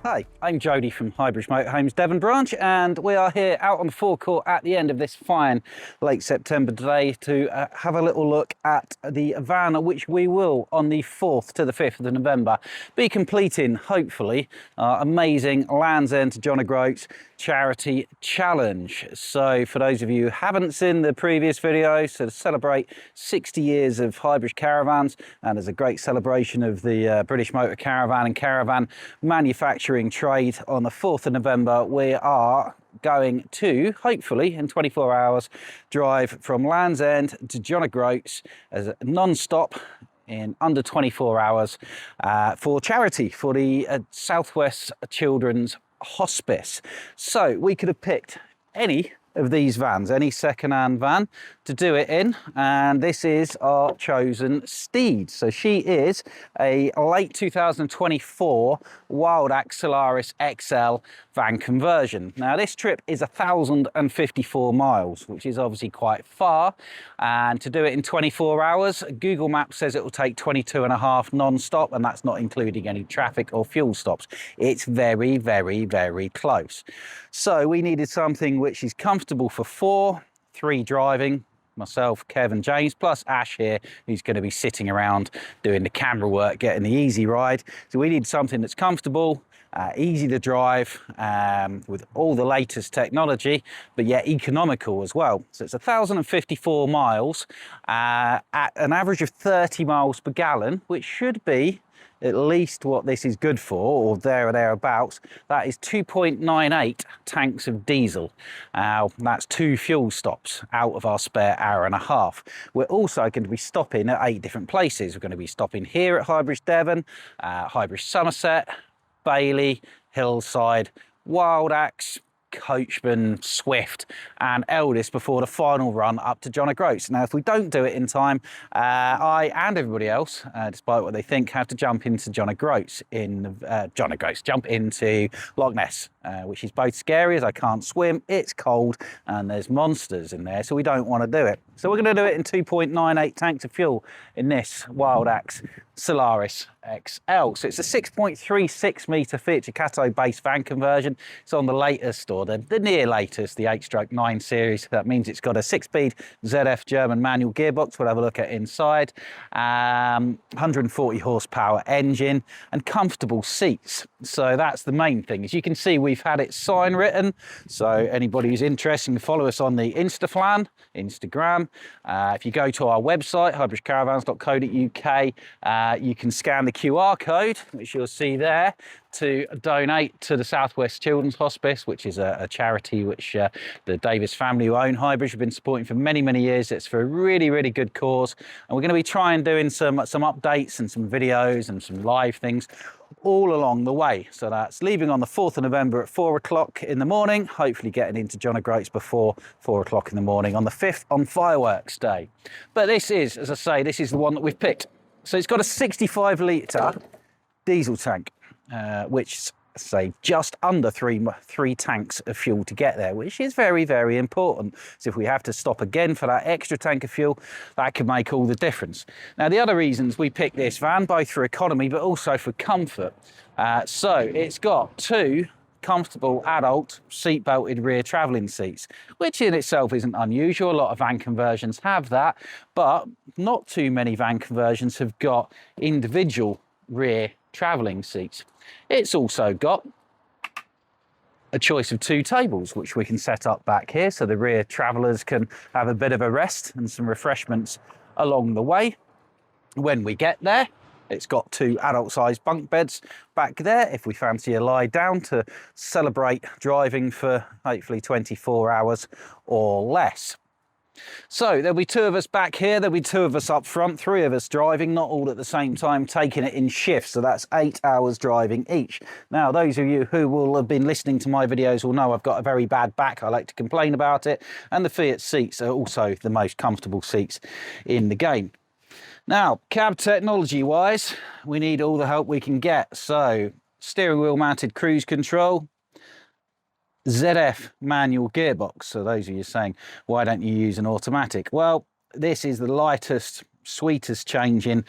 Hi, I'm Jody from Highbridge Motorhomes Devon branch, and we are here out on the forecourt at the end of this fine late September day to have a little look at the van which we will on the 4th to the 5th of November be completing, hopefully, our amazing Land's End to John O'Groats charity challenge. So for those of you who haven't seen the previous video, so to celebrate 60 years of Highbridge Caravans, and as a great celebration of the British motor caravan and caravan manufacturing trade on the 4th of November, we are going to, hopefully in 24 hours, drive from Land's End to John O'Groats as a non-stop in under 24 hours for charity, for the South West Children's Hospice. So we could have picked any of these vans, any second-hand van to do it in, and this is our chosen steed. So she is a late 2024 Wildax Solaris XL van conversion. Now this trip is 1,054 miles, which is obviously quite far, and to do it in 24 hours, Google Maps says it will take 22 and a half non-stop, and that's not including any traffic or fuel stops. It's very, very, very close. So we needed something which is comfortable for four, three driving, myself, Kev and James, plus Ash here, who's going to be sitting around doing the camera work, getting the easy ride. So we need something that's comfortable, easy to drive, with all the latest technology, but yet economical as well. So it's 1,054 miles at an average of 30 miles per gallon, which should be at least what this is good for, or there or thereabouts. That is 2.98 tanks of diesel. That's 2 fuel stops out of our spare hour and a half. We're also going to be stopping at 8 different places. We're going to be stopping here at Highbridge Devon, Highbridge Somerset, Bailey, Hillside, Wildax, Coachman, Swift and Eldest before the final run up to John O'Groats. Now if we don't do it in time, I and everybody else, despite what they think, have to jump into John O'Groats jump into Loch Ness, which is both scary as I can't swim, it's cold and there's monsters in there, so we don't want to do it. So we're going to do it in 2.98 tanks of fuel in this Wildax Solaris XL. So it's a 6.36 metre Fiat Ducato base van conversion. It's on the latest, or the near latest, the 8/9 series. That means it's got a 6-speed ZF German manual gearbox. We'll have a look at inside. 140 horsepower engine and comfortable seats. So that's the main thing. As you can see, we've had it sign written. So anybody who's interested can follow us on the Instagram. If you go to our website, highbridgecaravans.co.uk, you can scan the QR code, which you'll see there, to donate to the South West Children's Hospice, which is a charity which the Davis family who own Highbridge have been supporting for many, many years. It's for a really, really good cause. And we're going to be trying doing some updates and some videos and some live things all along the way. So that's leaving on the 4th of November at 4 o'clock in the morning, hopefully getting into John O'Groats before 4 o'clock in the morning on the 5th on fireworks day. But this is, as I say, this is the one that we've picked. So it's got a 65 litre diesel tank, which say just under three tanks of fuel to get there, which is very, very important. So if we have to stop again for that extra tank of fuel, that could make all the difference. Now the other reasons we picked this van, both for economy but also for comfort, so it's got 2 comfortable adult seat belted rear travelling seats, which in itself isn't unusual. A lot of van conversions have that, but not too many van conversions have got individual rear travelling seats. It's also got a choice of 2 tables, which we can set up back here so the rear travellers can have a bit of a rest and some refreshments along the way. When we get there, it's got 2 adult-sized bunk beds back there if we fancy a lie down to celebrate driving for hopefully 24 hours or less. So there'll be 2 of us back here, there'll be 2 of us up front, 3 of us driving, not all at the same time, taking it in shifts, so that's 8 hours driving each. Now those of you who will have been listening to my videos will know I've got a very bad back, I like to complain about it, and the Fiat seats are also the most comfortable seats in the game. Now, cab technology wise, we need all the help we can get. So steering wheel mounted cruise control, ZF manual gearbox. So those of you saying, why don't you use an automatic? Well, this is the lightest, sweetest changing,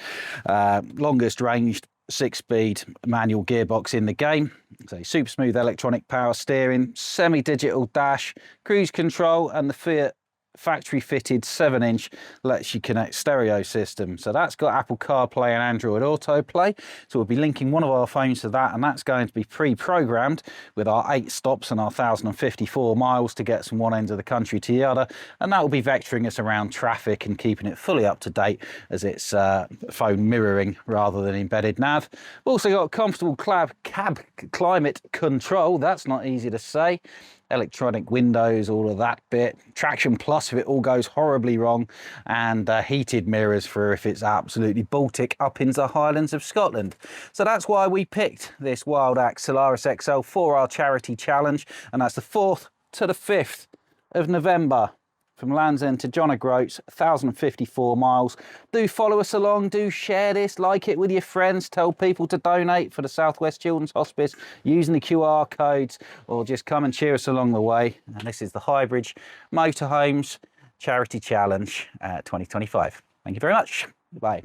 longest ranged 6-speed manual gearbox in the game. So super smooth electronic power steering, semi-digital dash, cruise control, and the Fiat factory fitted 7-inch lets you connect stereo system. So that's got Apple CarPlay and Android Autoplay. So we'll be linking one of our phones to that, and that's going to be pre-programmed with our 8 stops and our 1,054 miles to get from one end of the country to the other. And that will be vectoring us around traffic and keeping it fully up to date as it's phone mirroring rather than embedded nav. We've also got comfortable cab climate control. That's not easy to say. Electronic windows, all of that bit. Traction Plus if it all goes horribly wrong, and heated mirrors for if it's absolutely Baltic up into the Highlands of Scotland. So that's why we picked this Wild Axe Solaris XL for our charity challenge, and that's the 4th to the 5th of November. From Land's End to John O'Groats, 1,054 miles. Do follow us along, do share this, like it with your friends, tell people to donate for the South West Children's Hospice using the QR codes, or just come and cheer us along the way. And this is the Highbridge Motorhomes Charity Challenge 2025. Thank you very much. Bye.